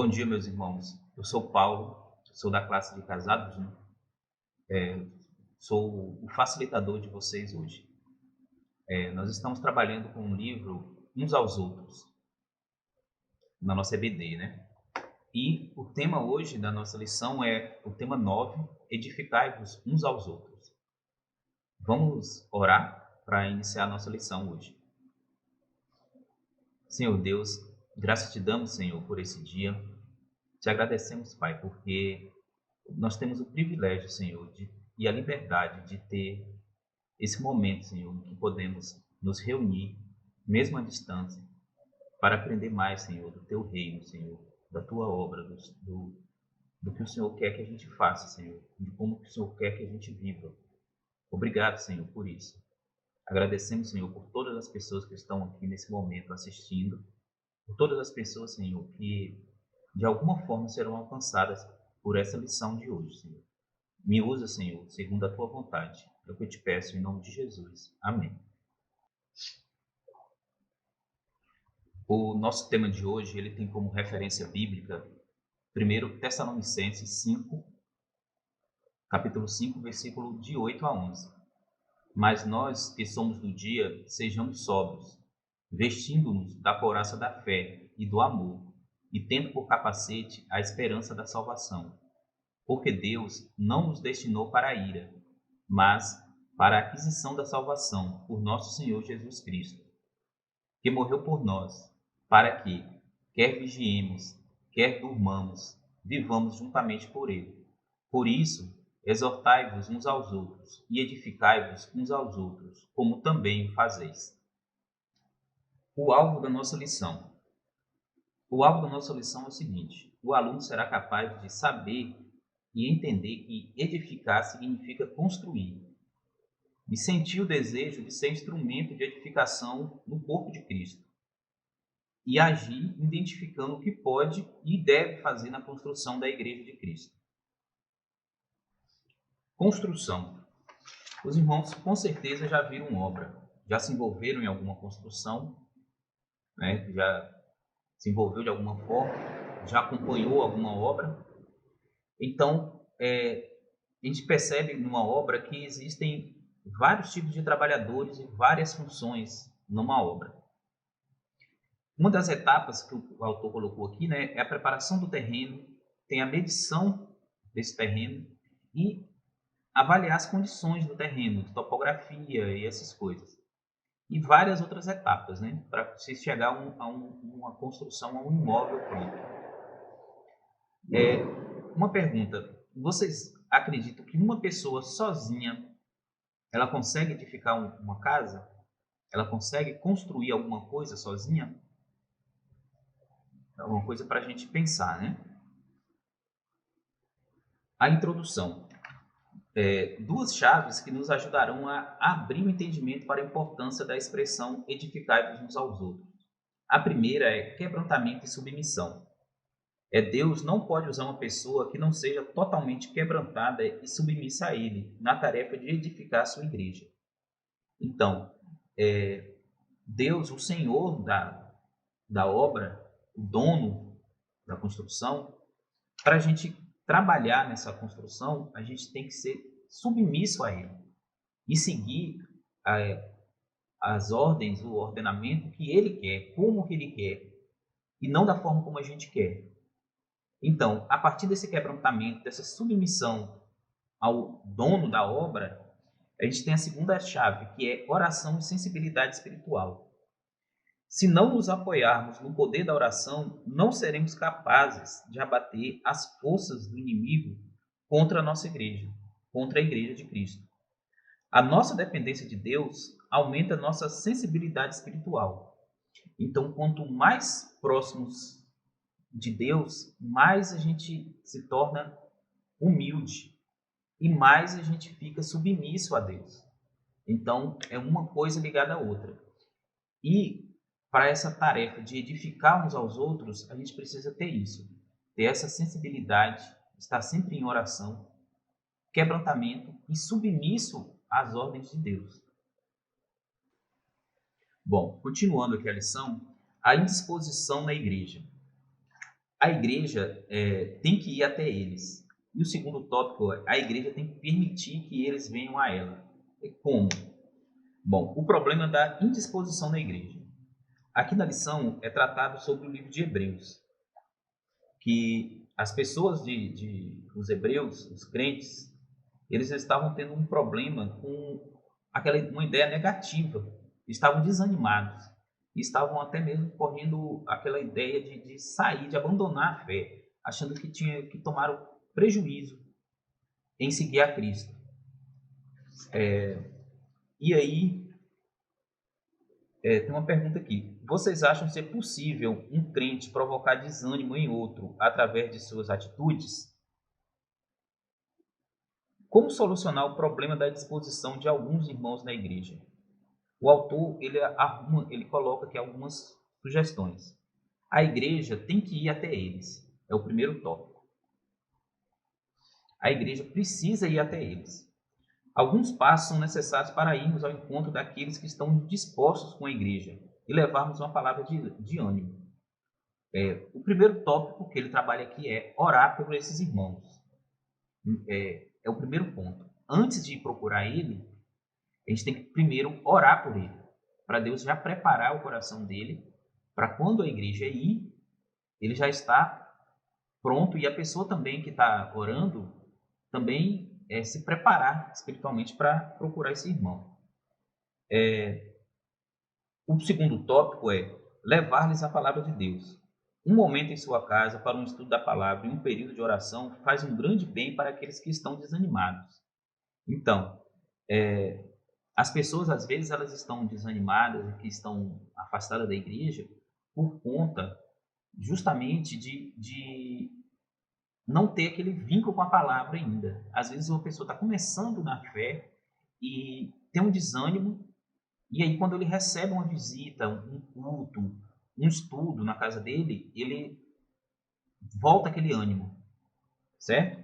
Bom dia, meus irmãos. Eu sou Paulo, sou da classe de casados, né? Sou o facilitador de vocês hoje. Nós estamos trabalhando com um livro Uns aos Outros, na nossa EBD, né? E o tema hoje da nossa lição é o tema 9, Edificai-vos uns aos outros. Vamos orar para iniciar a nossa lição hoje. Senhor Deus, graças te damos, Senhor, por esse dia. Te agradecemos, Pai, porque nós temos o privilégio, Senhor, e a liberdade de ter esse momento, Senhor, em que podemos nos reunir, mesmo à distância, para aprender mais, Senhor, do Teu reino, Senhor, da Tua obra, do que o Senhor quer que a gente faça, Senhor, de como que o Senhor quer que a gente viva. Obrigado, Senhor, por isso. Agradecemos, Senhor, por todas as pessoas que estão aqui nesse momento assistindo, por todas as pessoas, Senhor, que de alguma forma serão alcançadas por essa lição de hoje, Senhor. Me usa, Senhor, segundo a Tua vontade. É o que eu te peço em nome de Jesus. Amém. O nosso tema de hoje, ele tem como referência bíblica 1 Tessalonicenses 5, capítulo 5, versículo de 8 a 11. Mas nós que somos do dia, sejamos sóbrios, vestindo-nos da couraça da fé e do amor, e tendo por capacete a esperança da salvação. Porque Deus não nos destinou para a ira, mas para a aquisição da salvação por nosso Senhor Jesus Cristo, que morreu por nós, para que, quer vigiemos, quer durmamos, vivamos juntamente por ele. Por isso, exortai-vos uns aos outros e edificai-vos uns aos outros, como também o fazeis. O alvo da nossa lição. O alvo da nossa lição é o seguinte: o aluno será capaz de saber e entender que edificar significa construir, e sentir o desejo de ser instrumento de edificação no corpo de Cristo, e agir identificando o que pode e deve fazer na construção da Igreja de Cristo. Construção. Os irmãos com certeza já viram obra, já se envolveram em alguma construção, né? Já se envolveu de alguma forma, já acompanhou alguma obra. Então, a gente percebe numa obra que existem vários tipos de trabalhadores e várias funções numa obra. Uma das etapas que o autor colocou aqui, né, é a preparação do terreno, tem a medição desse terreno e avaliar as condições do terreno, de topografia e essas coisas. E várias outras etapas, né, para se chegar uma construção, a um imóvel pronto. Uma pergunta: vocês acreditam que uma pessoa sozinha ela consegue edificar uma casa? Ela consegue construir alguma coisa sozinha? É uma coisa para a gente pensar, né? A introdução. Duas chaves que nos ajudarão a abrir o entendimento para a importância da expressão edificai-vos uns aos outros. A primeira é quebrantamento e submissão. Deus não pode usar uma pessoa que não seja totalmente quebrantada e submissa a Ele na tarefa de edificar a sua igreja. Então, Deus, o Senhor da obra, o dono da construção, para a gente trabalhar nessa construção, a gente tem que ser submisso a Ele e seguir as ordens, o ordenamento que Ele quer, como que Ele quer, e não da forma como a gente quer. Então, a partir desse quebrantamento, dessa submissão ao dono da obra, a gente tem a segunda chave, que é oração e sensibilidade espiritual. Se não nos apoiarmos no poder da oração, não seremos capazes de abater as forças do inimigo contra a nossa igreja, contra a igreja de Cristo. A nossa dependência de Deus aumenta a nossa sensibilidade espiritual. Então, quanto mais próximos de Deus, mais a gente se torna humilde e mais a gente fica submisso a Deus. Então, é uma coisa ligada à outra. E para essa tarefa de edificar uns aos outros, a gente precisa ter isso, ter essa sensibilidade, estar sempre em oração, quebrantamento e submisso às ordens de Deus. Bom, continuando aqui a lição, a indisposição na igreja. a igreja tem que ir até eles. E o segundo tópico, a igreja tem que permitir que eles venham a ela. Como? Bom, o problema da indisposição na igreja. Aqui na lição é tratado sobre o livro de Hebreus, que as pessoas os hebreus, os crentes, eles estavam tendo um problema com uma ideia negativa, estavam desanimados, estavam até mesmo correndo aquela ideia de sair, de abandonar a fé, achando que tinha que tomar o prejuízo em seguir a Cristo. E aí, tem uma pergunta aqui. Vocês acham ser possível um crente provocar desânimo em outro através de suas atitudes? Como solucionar o problema da disposição de alguns irmãos na igreja? O autor ele coloca aqui algumas sugestões. A igreja tem que ir até eles. É o primeiro tópico. A igreja precisa ir até eles. Alguns passos são necessários para irmos ao encontro daqueles que estão dispostos com a igreja e levarmos uma palavra de ânimo. O primeiro tópico que ele trabalha aqui é orar por esses irmãos. É o primeiro ponto. Antes de procurar ele, a gente tem que primeiro orar por ele, para Deus já preparar o coração dele, para quando a igreja ir, ele já está pronto e a pessoa também que está orando também se preparar espiritualmente para procurar esse irmão. O segundo tópico é levar-lhes a palavra de Deus. Um momento em sua casa para um estudo da palavra e um período de oração faz um grande bem para aqueles que estão desanimados. Então, as pessoas, às vezes, elas estão desanimadas, que estão afastadas da igreja, por conta justamente de não ter aquele vínculo com a palavra ainda. Às vezes, uma pessoa está começando na fé e tem um desânimo, e aí, quando ele recebe uma visita, um culto, um estudo na casa dele, ele volta aquele ânimo, certo?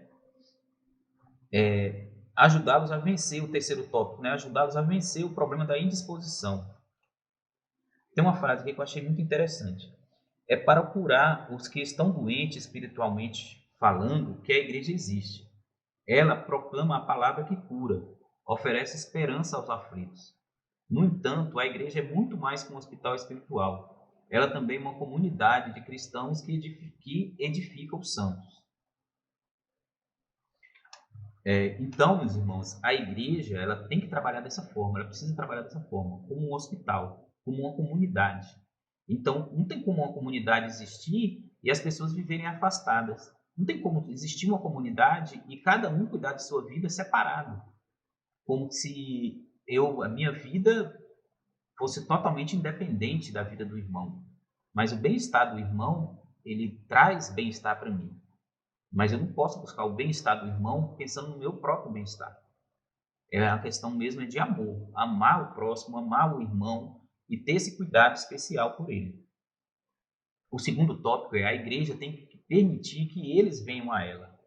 Ajudá-los a vencer o terceiro tópico, né? Ajudá-los a vencer o problema da indisposição. Tem uma frase aqui que eu achei muito interessante. É para curar os que estão doentes espiritualmente falando que a igreja existe. Ela proclama a palavra que cura, oferece esperança aos aflitos. No entanto, a igreja é muito mais que um hospital espiritual. Ela também é uma comunidade de cristãos que edifica os santos. Então, meus irmãos, a igreja ela tem que trabalhar dessa forma, ela precisa trabalhar dessa forma, como um hospital, como uma comunidade. Então, não tem como uma comunidade existir e as pessoas viverem afastadas. Não tem como existir uma comunidade e cada um cuidar de sua vida separado. Como se a minha vida fosse totalmente independente da vida do irmão. Mas o bem-estar do irmão, ele traz bem-estar para mim. Mas eu não posso buscar o bem-estar do irmão pensando no meu próprio bem-estar. A questão mesmo de amor. Amar o próximo, amar o irmão e ter esse cuidado especial por ele. O segundo tópico é a igreja tem que permitir que eles venham a ela.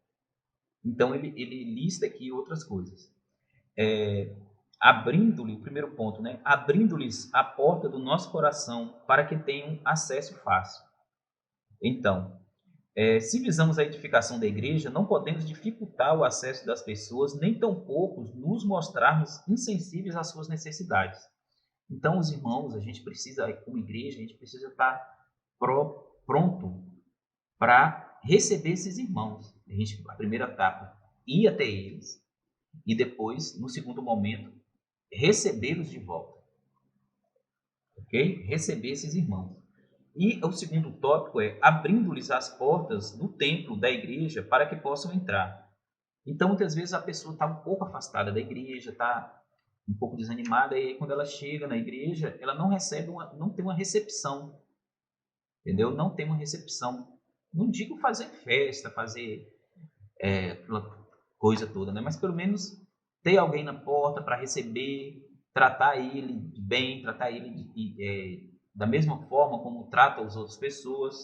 Então, ele lista aqui outras coisas. Abrindo-lhe, o primeiro ponto, né? Abrindo-lhes a porta do nosso coração para que tenham acesso fácil. Então, se visamos a edificação da igreja, não podemos dificultar o acesso das pessoas, nem tampouco nos mostrarmos insensíveis às suas necessidades. Então, os irmãos, a gente precisa, como igreja, a gente precisa estar pronto para receber esses irmãos. A primeira etapa, ir até eles. E depois, no segundo momento, recebê-los de volta. Ok? Receber esses irmãos. E o segundo tópico é abrindo-lhes as portas do templo, da igreja, para que possam entrar. Então, muitas vezes a pessoa está um pouco afastada da igreja, está um pouco desanimada, e aí quando ela chega na igreja, ela não tem uma recepção. Entendeu? Não tem uma recepção. Não digo fazer festa, fazer aquela coisa toda, né? Mas pelo menos ter alguém na porta para receber, tratar ele bem, tratar ele da mesma forma como trata as outras pessoas,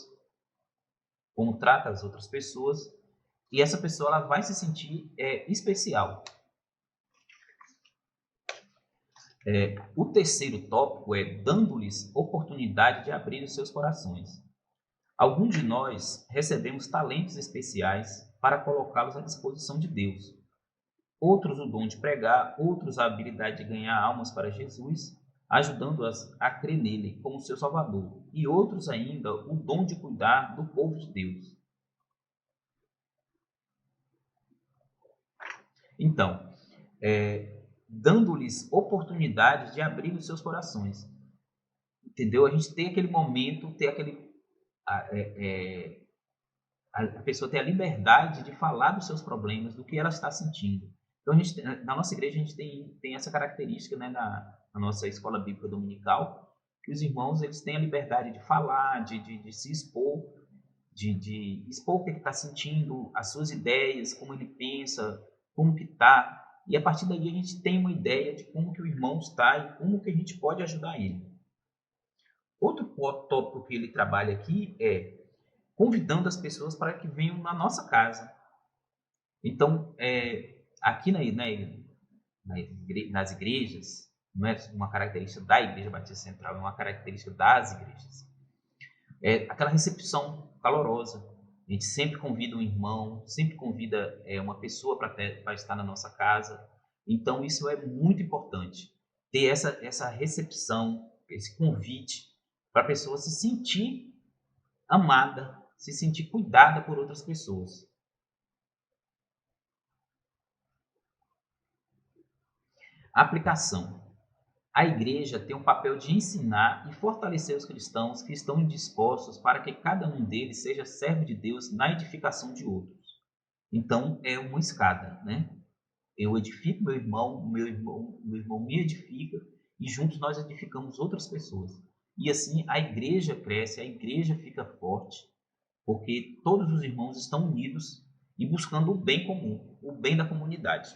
e essa pessoa ela vai se sentir especial. O terceiro tópico é dando-lhes oportunidade de abrir os seus corações. Alguns de nós recebemos talentos especiais para colocá-los à disposição de Deus. Outros o dom de pregar, outros a habilidade de ganhar almas para Jesus, ajudando-as a crer nele como seu Salvador. E outros ainda o dom de cuidar do povo de Deus. Então, dando-lhes oportunidades de abrir os seus corações. Entendeu? A gente tem aquele momento, tem aquele. A pessoa ter a liberdade de falar dos seus problemas, do que ela está sentindo. Então, na nossa igreja, a gente tem essa característica, né, na nossa escola bíblica dominical, que os irmãos eles têm a liberdade de falar, de se expor, de expor o que ele está sentindo, as suas ideias, como ele pensa, como que está. E a partir daí a gente tem uma ideia de como que o irmão está e como que a gente pode ajudar ele. Outro tópico que ele trabalha aqui é convidando as pessoas para que venham na nossa casa. Então, aqui nas igrejas, não é uma característica da Igreja Batista Central, é uma característica das igrejas. É aquela recepção calorosa. A gente sempre convida um irmão, sempre convida uma pessoa para estar na nossa casa. Então, isso é muito importante. Ter essa recepção, esse convite, para a pessoa se sentir amada, se sentir cuidada por outras pessoas. Aplicação. A igreja tem o papel de ensinar e fortalecer os cristãos que estão dispostos para que cada um deles seja servo de Deus na edificação de outros. Então, é uma escada, né? Eu edifico meu irmão me edifica e juntos nós edificamos outras pessoas. E assim a igreja cresce, a igreja fica forte, porque todos os irmãos estão unidos e buscando o bem comum, o bem da comunidade.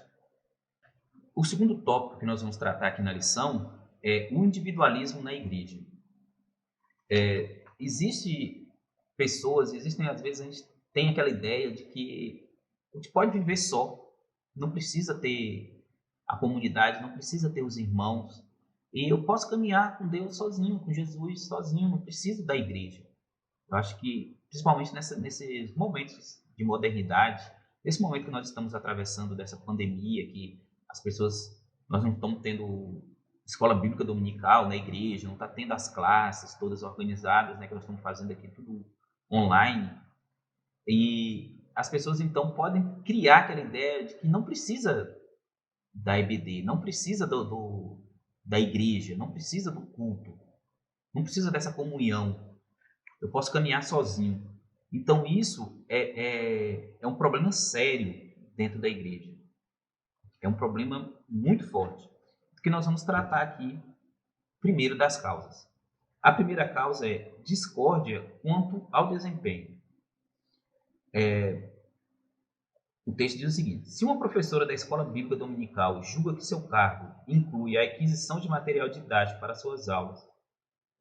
O segundo tópico que nós vamos tratar aqui na lição é o individualismo na igreja. Existem às vezes a gente tem aquela ideia de que a gente pode viver só, não precisa ter a comunidade, não precisa ter os irmãos, e eu posso caminhar com Deus sozinho, com Jesus sozinho, não preciso da igreja. Eu acho que, principalmente nesses momentos de modernidade, nesse momento que nós estamos atravessando dessa pandemia, que nós não estamos tendo escola bíblica dominical na igreja, não está tendo as classes todas organizadas, né, que nós estamos fazendo aqui tudo online. E as pessoas, então, podem criar aquela ideia de que não precisa da EBD, não precisa da igreja, não precisa do culto, não precisa dessa comunhão. Eu posso caminhar sozinho. Então, isso é um problema sério dentro da igreja. É um problema muito forte, que nós vamos tratar aqui, primeiro, das causas. A primeira causa é discórdia quanto ao desempenho. O texto diz o seguinte: se uma professora da escola bíblica dominical julga que seu cargo inclui a aquisição de material didático para suas aulas,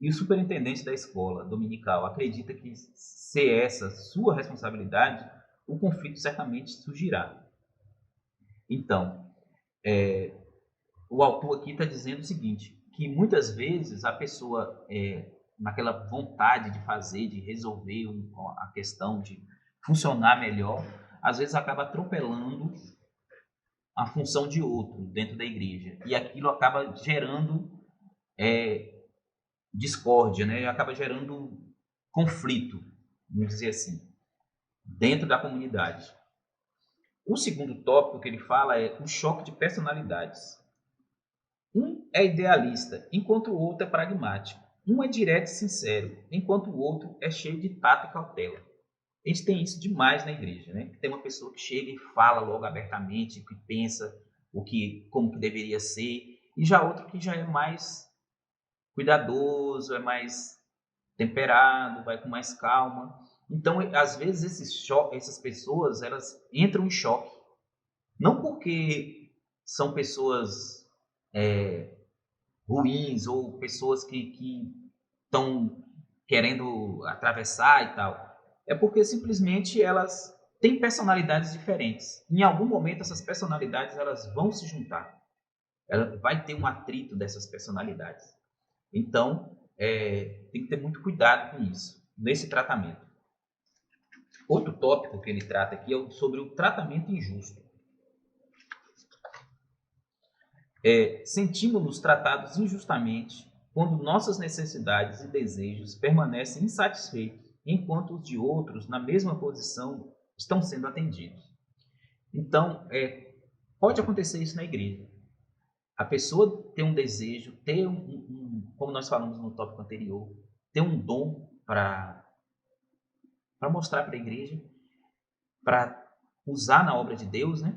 e o superintendente da escola dominical acredita que se essa sua responsabilidade, o conflito certamente surgirá. Então, o autor aqui está dizendo o seguinte, que muitas vezes a pessoa, naquela vontade de fazer, de resolver a questão, de funcionar melhor, às vezes acaba atropelando a função de outro dentro da igreja. E aquilo acaba gerando discórdia, né? Acaba gerando conflito, vamos dizer assim, dentro da comunidade. O segundo tópico que ele fala é o choque de personalidades. Um é idealista, enquanto o outro é pragmático. Um é direto e sincero, enquanto o outro é cheio de tato e cautela. A gente tem isso demais na igreja, né? Tem uma pessoa que chega e fala logo abertamente o que pensa, como que deveria ser, e já outro que já é mais cuidadoso, é mais temperado, vai com mais calma. Então, às vezes essas pessoas elas entram em choque, não porque são pessoas ruins ou pessoas que estão querendo atravessar e tal. É porque simplesmente elas têm personalidades diferentes. Em algum momento essas personalidades elas vão se juntar. Ela vai ter um atrito dessas personalidades. Então, tem que ter muito cuidado com isso. nesse tratamento. Outro tópico que ele trata aqui é sobre o tratamento injusto. Sentimos-nos tratados injustamente quando nossas necessidades e desejos permanecem insatisfeitos, enquanto os de outros, na mesma posição, estão sendo atendidos. Então, pode acontecer isso na igreja. A pessoa ter um desejo, ter como nós falamos no tópico anterior, ter um dom para mostrar para a igreja, para usar na obra de Deus, né?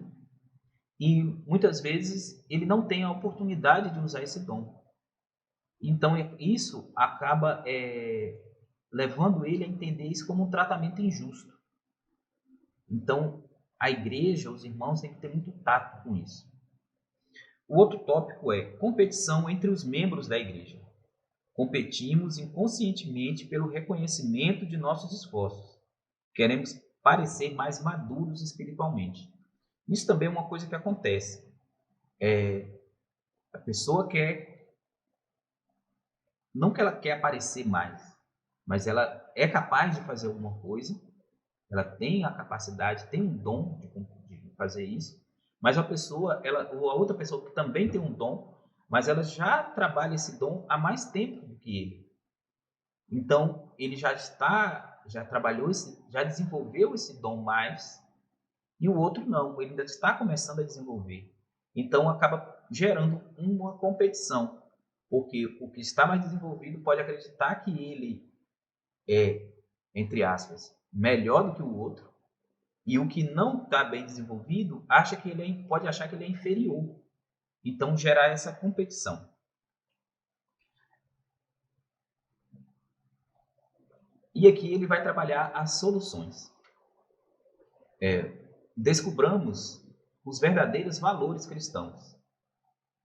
E muitas vezes ele não tem a oportunidade de usar esse dom. Então isso acaba levando ele a entender isso como um tratamento injusto. Então a igreja, os irmãos têm que ter muito tato com isso. O outro tópico é competição entre os membros da igreja. Competimos inconscientemente pelo reconhecimento de nossos esforços. Queremos parecer mais maduros espiritualmente. Isso também é uma coisa que acontece. A pessoa não que ela quer aparecer mais, mas ela é capaz de fazer alguma coisa, ela tem a capacidade, tem um dom de fazer isso, mas a outra pessoa que também tem um dom, mas ela já trabalha esse dom há mais tempo do que ele. Então, ele já trabalhou, já desenvolveu esse dom mais, e o outro não, ele ainda está começando a desenvolver. Então, acaba gerando uma competição, porque o que está mais desenvolvido pode acreditar que ele é, entre aspas, melhor do que o outro, e o que não está bem desenvolvido pode achar que ele é inferior. Então, gerar essa competição. E aqui ele vai trabalhar as soluções. Descobramos os verdadeiros valores cristãos.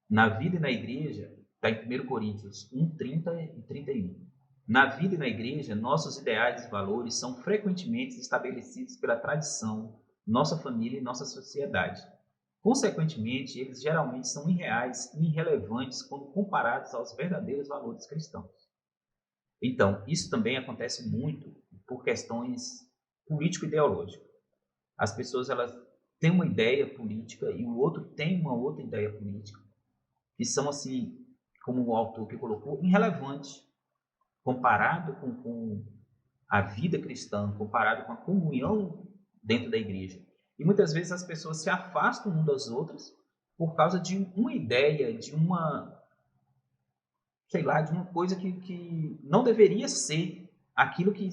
Na vida e na igreja, está em 1 Coríntios 1, 30 e 31. Na vida e na igreja, nossos ideais e valores são frequentemente estabelecidos pela tradição, nossa família e nossa sociedade. Consequentemente, eles geralmente são irreais e irrelevantes quando comparados aos verdadeiros valores cristãos. Então, isso também acontece muito por questões político-ideológicas. As pessoas elas têm uma ideia política e o outro tem uma outra ideia política, que são, assim, como o autor que colocou, irrelevantes, comparado com a vida cristã, comparado com a comunhão dentro da igreja. E muitas vezes as pessoas se afastam umas das outras por causa de uma ideia, de uma coisa que não deveria ser aquilo que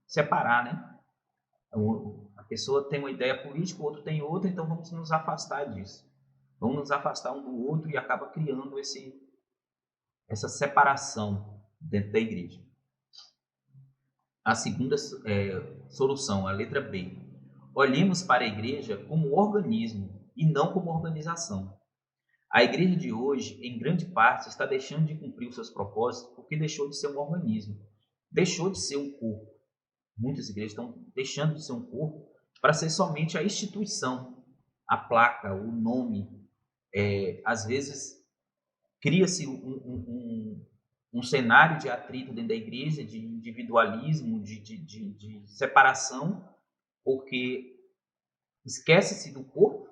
separar, né? A pessoa tem uma ideia política, o outro tem outra, então vamos nos afastar disso. Vamos nos afastar um do outro e acaba criando essa separação dentro da igreja. A segunda solução, a letra B. Olhemos para a igreja como organismo e não como organização. A igreja de hoje, em grande parte, está deixando de cumprir os seus propósitos porque deixou de ser um organismo, deixou de ser um corpo. Muitas igrejas estão deixando de ser um corpo para ser somente a instituição, a placa, o nome. Às vezes, cria-se um cenário de atrito dentro da igreja, de individualismo, de separação, porque esquece-se do corpo,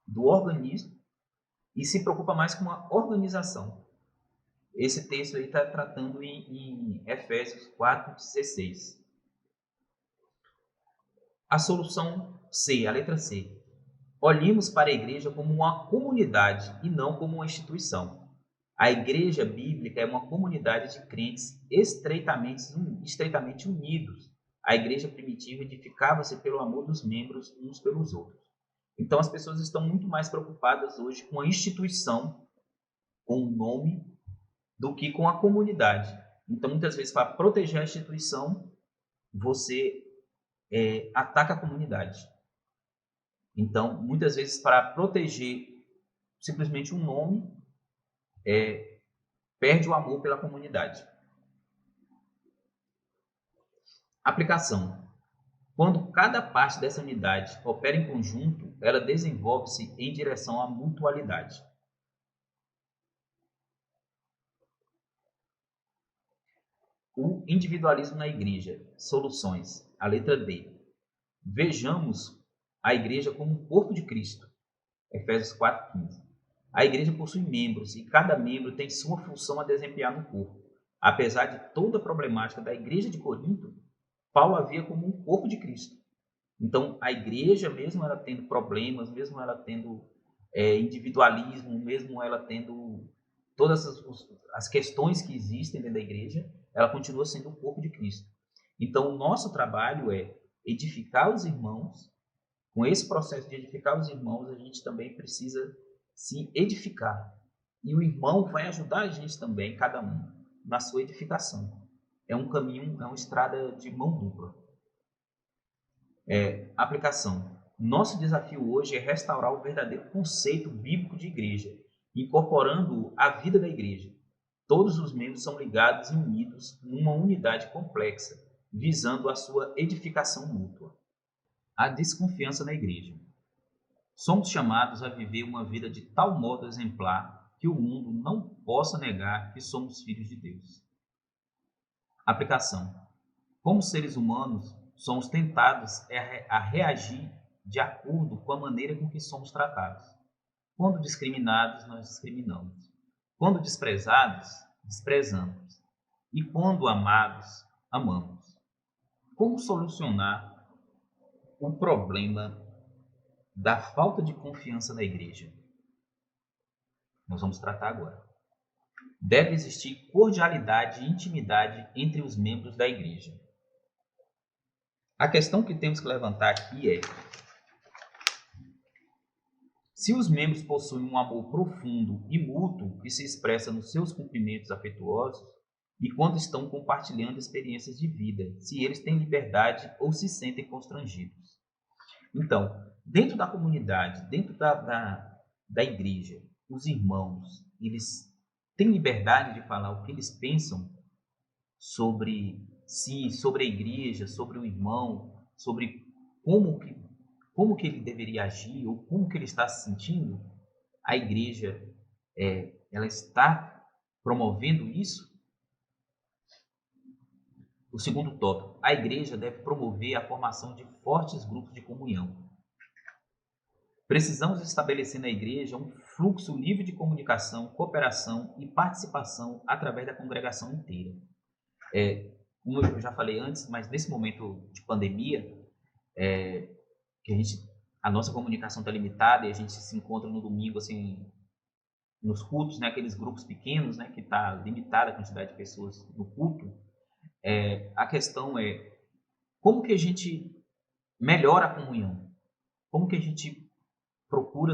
do organismo, e se preocupa mais com a organização. Esse texto aí está tratando em Efésios 4:16. A solução C, a letra C. Olhemos para a igreja como uma comunidade e não como uma instituição. A igreja bíblica é uma comunidade de crentes estreitamente unidos. A igreja primitiva edificava-se pelo amor dos membros uns pelos outros. Então as pessoas estão muito mais preocupadas hoje com a instituição, com o nome, do que com a comunidade. Então muitas vezes para proteger a instituição, você ataca a comunidade. Então muitas vezes para proteger simplesmente um nome, perde o amor pela comunidade. Aplicação. Quando cada parte dessa unidade opera em conjunto, ela desenvolve-se em direção à mutualidade. individualismo na igreja. Soluções. A letra D. Vejamos a igreja como um corpo de Cristo. Efésios 4:15. A igreja possui membros e cada membro tem sua função a desempenhar no corpo. Apesar de toda a problemática da igreja de Corinto, Paulo a via como um corpo de Cristo. Então, a igreja, mesmo ela tendo problemas, mesmo ela tendo individualismo, mesmo ela tendo todas as questões que existem dentro da igreja, ela continua sendo o corpo de Cristo. Então, o nosso trabalho é edificar os irmãos. Com esse processo de edificar os irmãos, a gente também precisa se edificar. E o irmão vai ajudar a gente também, cada um, na sua edificação. É um caminho, é uma estrada de mão dupla. Aplicação. Nosso desafio hoje é restaurar o verdadeiro conceito bíblico de igreja, incorporando-o à vida da igreja. Todos os membros são ligados e unidos numa unidade complexa, visando a sua edificação mútua. A desconfiança na igreja. Somos chamados a viver uma vida de tal modo exemplar que o mundo não possa negar que somos filhos de Deus. Aplicação. Como seres humanos, somos tentados a reagir de acordo com a maneira com que somos tratados. Quando discriminados, nós discriminamos. Quando desprezados, desprezamos. E quando amados, amamos. Como solucionar o problema da falta de confiança na igreja? Nós vamos tratar agora. Deve existir cordialidade e intimidade entre os membros da igreja. A questão que temos que levantar aqui é: se os membros possuem um amor profundo e mútuo que se expressa nos seus cumprimentos afetuosos e quando estão compartilhando experiências de vida, se eles têm liberdade ou se sentem constrangidos. Então, dentro da comunidade, dentro da igreja, os irmãos, eles têm liberdade de falar o que eles pensam sobre si, sobre a igreja, sobre o irmão, sobre como que ele deveria agir ou como que ele está se sentindo. A igreja, ela está promovendo isso? O segundo tópico: a igreja deve promover a formação de fortes grupos de comunhão. Precisamos estabelecer na igreja um fluxo livre de comunicação, cooperação e participação através da congregação inteira. Como eu já falei antes, mas nesse momento de pandemia, que a nossa comunicação está limitada e a gente se encontra no domingo, assim, nos cultos, né, aqueles grupos pequenos, né, que está limitada a quantidade de pessoas no culto. A questão é como que a gente melhora a comunhão, como que a gente procura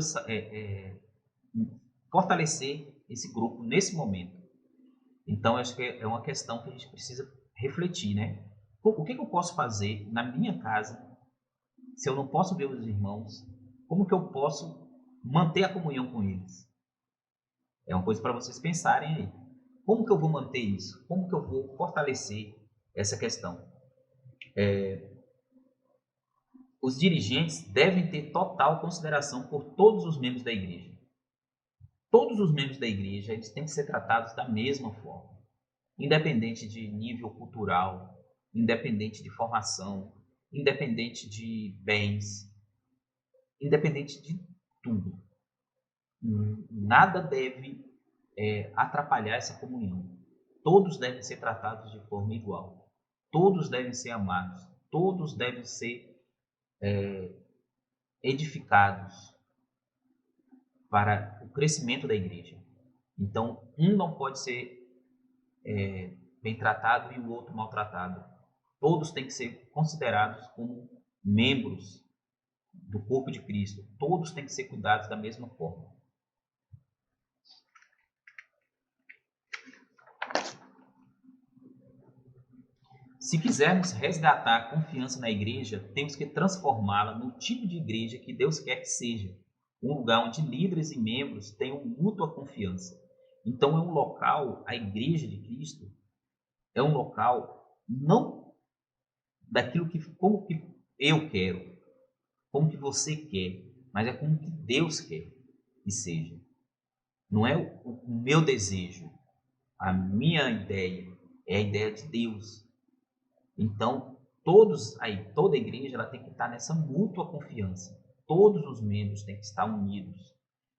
fortalecer esse grupo nesse momento. Então, acho que é uma questão que a gente precisa refletir, né? O que eu posso fazer na minha casa, se eu não posso ver os irmãos, como que eu posso manter a comunhão com eles? É uma coisa para vocês pensarem aí. Como que eu vou manter isso? Como que eu vou fortalecer essa questão? Os dirigentes devem ter total consideração por todos os membros da igreja. Todos os membros da igreja, eles têm que ser tratados da mesma forma, independente de nível cultural, independente de formação, independente de bens, independente de tudo. Nada deve atrapalhar essa comunhão. Todos devem ser tratados de forma igual. Todos devem ser amados. Todos devem ser edificados para o crescimento da igreja. Então, um não pode ser bem tratado e o outro maltratado. Todos têm que ser considerados como membros do corpo de Cristo. Todos têm que ser cuidados da mesma forma. Se quisermos resgatar a confiança na igreja, temos que transformá-la no tipo de igreja que Deus quer que seja. Um lugar onde líderes e membros tenham mútua confiança. Então, é um local, a igreja de Cristo, é um local não daquilo como que eu quero, como que você quer, mas é como que Deus quer que seja. Não é o meu desejo, a minha ideia, é a ideia de Deus. Então, toda a igreja ela tem que estar nessa mútua confiança. Todos os membros têm que estar unidos.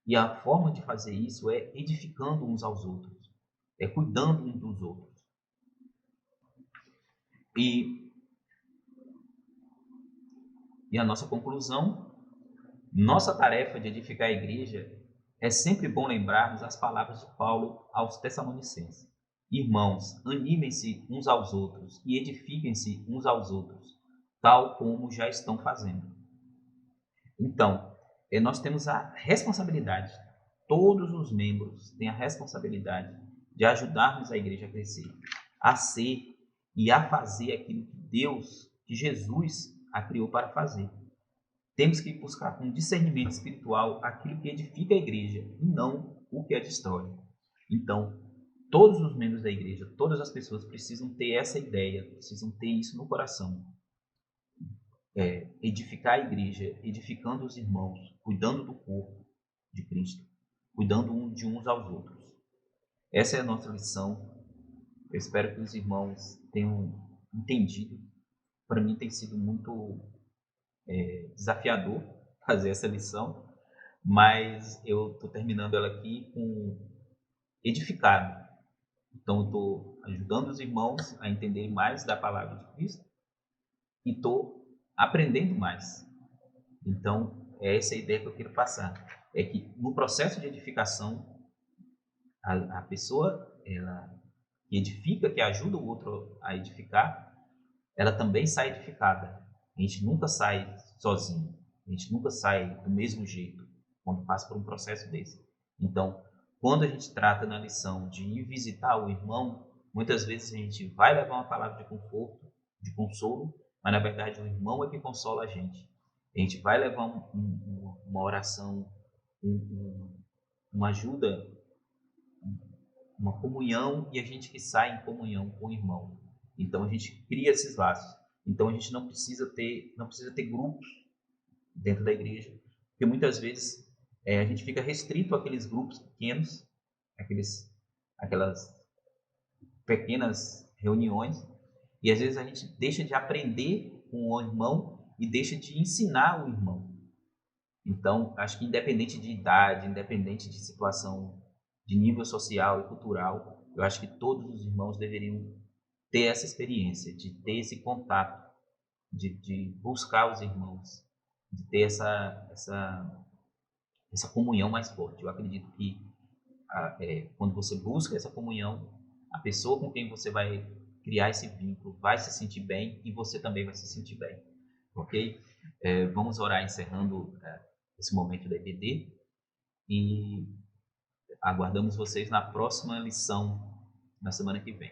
E a forma de fazer isso é edificando uns aos outros, é cuidando uns dos outros. E a nossa conclusão, nossa tarefa de edificar a igreja é sempre bom lembrarmos as palavras de Paulo aos Tessalonicenses. Irmãos, animem-se uns aos outros e edifiquem-se uns aos outros, tal como já estão fazendo. Então, nós temos a responsabilidade, todos os membros têm a responsabilidade de ajudarmos a igreja a crescer, a ser e a fazer aquilo que Deus, que Jesus a criou para fazer. Temos que buscar com discernimento espiritual aquilo que edifica a igreja e não o que a destrói. Então, todos os membros da igreja, todas as pessoas precisam ter essa ideia, precisam ter isso no coração. Edificar a igreja, edificando os irmãos, cuidando do corpo de Cristo, cuidando de uns aos outros. Essa é a nossa lição. Eu espero que os irmãos tenham entendido. Para mim tem sido muito desafiador fazer essa lição, mas eu estou terminando ela aqui com edificado. Então, eu estou ajudando os irmãos a entenderem mais da palavra de Cristo e estou aprendendo mais. Então, é essa a ideia que eu quero passar. É que no processo de edificação, a pessoa ela que edifica, que ajuda o outro a edificar, ela também sai edificada. A gente nunca sai sozinho. A gente nunca sai do mesmo jeito quando passa por um processo desse. Então, quando a gente trata na lição de ir visitar o irmão, muitas vezes a gente vai levar uma palavra de conforto, de consolo, mas na verdade o irmão é que consola a gente. A gente vai levar uma oração, uma ajuda, uma comunhão, e a gente que sai em comunhão com o irmão. Então a gente cria esses laços. Então a gente não precisa ter grupos dentro da igreja, porque muitas vezes a gente fica restrito àqueles grupos pequenos, aquelas pequenas reuniões, e às vezes a gente deixa de aprender com o irmão e deixa de ensinar o irmão. Então, acho que independente de idade, independente de situação, de nível social e cultural, eu acho que todos os irmãos deveriam ter essa experiência, de ter esse contato, de buscar os irmãos, de ter essa comunhão mais forte. Eu acredito que quando você busca essa comunhão, a pessoa com quem você vai criar esse vínculo vai se sentir bem e você também vai se sentir bem. Ok? Vamos orar encerrando esse momento da EBD e aguardamos vocês na próxima lição, na semana que vem.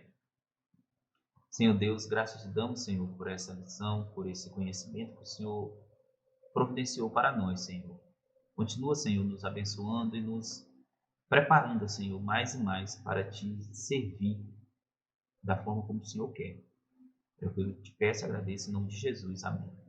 Senhor Deus, graças te damos, Senhor, por essa lição, por esse conhecimento que o Senhor providenciou para nós, Senhor. Continua, Senhor, nos abençoando e nos preparando, Senhor, mais e mais para te servir da forma como o Senhor quer. Eu te peço e agradeço em nome de Jesus. Amém.